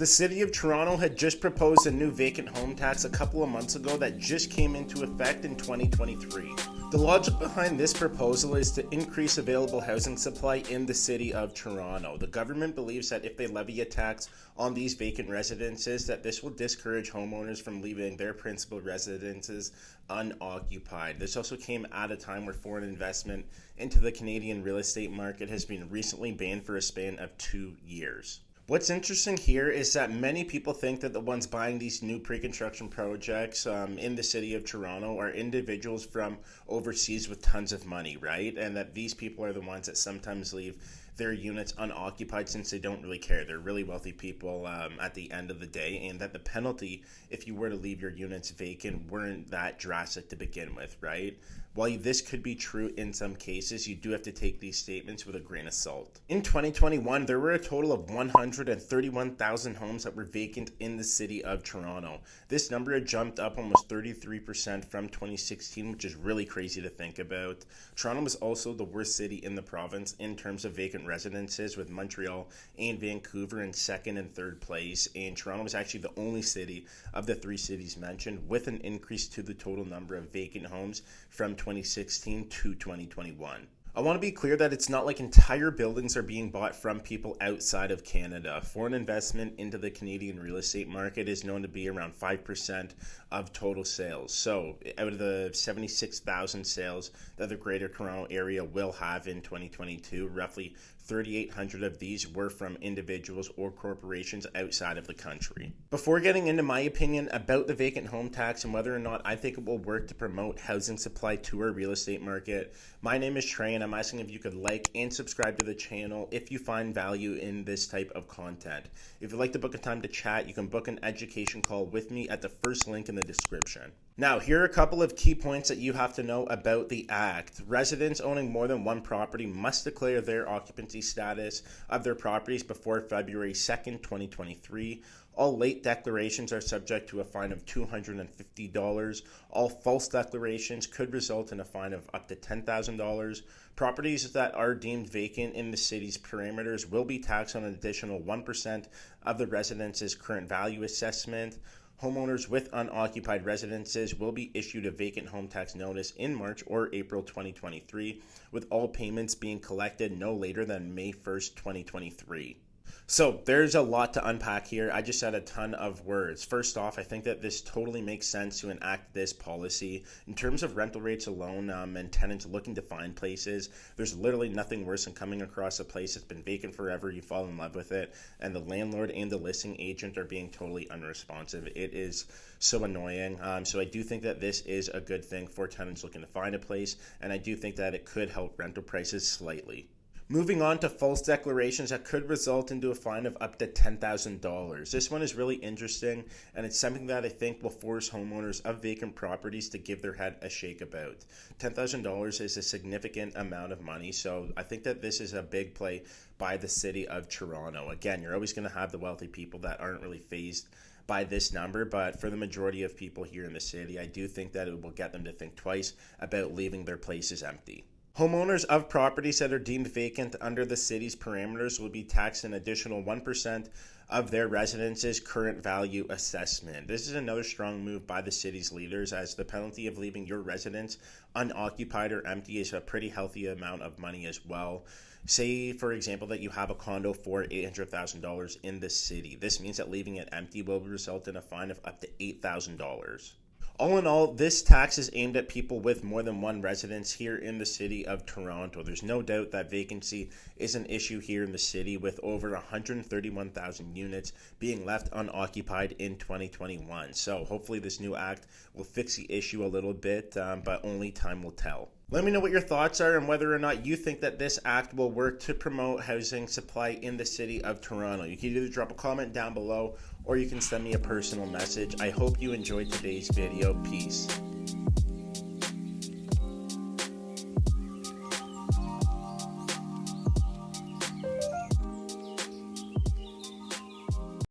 The city of Toronto had just proposed a new vacant home tax a couple of months ago that just came into effect in 2023. The logic behind this proposal is to increase available housing supply in the city of Toronto. The government believes that if they levy a tax on these vacant residences, that this will discourage homeowners from leaving their principal residences unoccupied. This also came at a time where foreign investment into the Canadian real estate market has been recently banned for a span of 2 years. What's interesting here is that many people think that the ones buying these new pre-construction projects in the city of Toronto are individuals from overseas with tons of money, right? And that these people are the ones that sometimes leave their units unoccupied since they don't really care. They're really wealthy people at the end of the day, and that the penalty if you were to leave your units vacant weren't that drastic to begin with, right? While this could be true in some cases, you do have to take these statements with a grain of salt. In 2021, there were a total of 131,000 homes that were vacant in the city of Toronto. This number had jumped up almost 33% from 2016, which is really crazy to think about. Toronto was also the worst city in the province in terms of vacant residences, with Montreal and Vancouver in second and third place, and Toronto was actually the only city of the three cities mentioned with an increase to the total number of vacant homes from 2016 to 2021. I want to be clear that it's not like entire buildings are being bought from people outside of Canada. Foreign investment into the Canadian real estate market is known to be around 5% of total sales. So out of the 76,000 sales that the Greater Toronto Area will have in 2022, roughly 3,800 of these were from individuals or corporations outside of the country. Before getting into my opinion about the vacant home tax and whether or not I think it will work to promote housing supply to our real estate market, my name is Trey, and I'm asking if you could like and subscribe to the channel if you find value in this type of content. If you'd like to book a time to chat, you can book an education call with me at the first link in the description. Now, here are a couple of key points that you have to know about the Act. Residents owning more than one property must declare their occupancy status of their properties before February 2nd, 2023. All late declarations are subject to a fine of $250. All false declarations could result in a fine of up to $10,000. Properties that are deemed vacant in the city's parameters will be taxed on an additional 1% of the residence's current value assessment. Homeowners with unoccupied residences will be issued a vacant home tax notice in March or April 2023, with all payments being collected no later than May 1st, 2023. So there's a lot to unpack here. I just said a ton of words. First off, I think that this totally makes sense to enact this policy. In terms of rental rates alone and tenants looking to find places, there's literally nothing worse than coming across a place that's been vacant forever, you fall in love with it, and the landlord and the listing agent are being totally unresponsive. It is so annoying. So I do think that this is a good thing for tenants looking to find a place, and I do think that it could help rental prices slightly. Moving on to false declarations that could result into a fine of up to $10,000. This one is really interesting, and it's something that I think will force homeowners of vacant properties to give their head a shake about. $10,000 is a significant amount of money, so I think that this is a big play by the city of Toronto. Again, you're always going to have the wealthy people that aren't really fazed by this number, but for the majority of people here in the city, I do think that it will get them to think twice about leaving their places empty. Homeowners of properties that are deemed vacant under the city's parameters will be taxed an additional 1% of their residence's current value assessment. This is another strong move by the city's leaders, as the penalty of leaving your residence unoccupied or empty is a pretty healthy amount of money as well. Say, for example, that you have a condo for $800,000 in the city. This means that leaving it empty will result in a fine of up to $8,000. All in all, this tax is aimed at people with more than one residence here in the city of Toronto. There's no doubt that vacancy is an issue here in the city, with over 131,000 units being left unoccupied in 2021. So hopefully this new act will fix the issue a little bit, but only time will tell. Let me know what your thoughts are and whether or not you think that this act will work to promote housing supply in the city of Toronto. You can either drop a comment down below or you can send me a personal message. I hope you enjoyed today's video. Peace.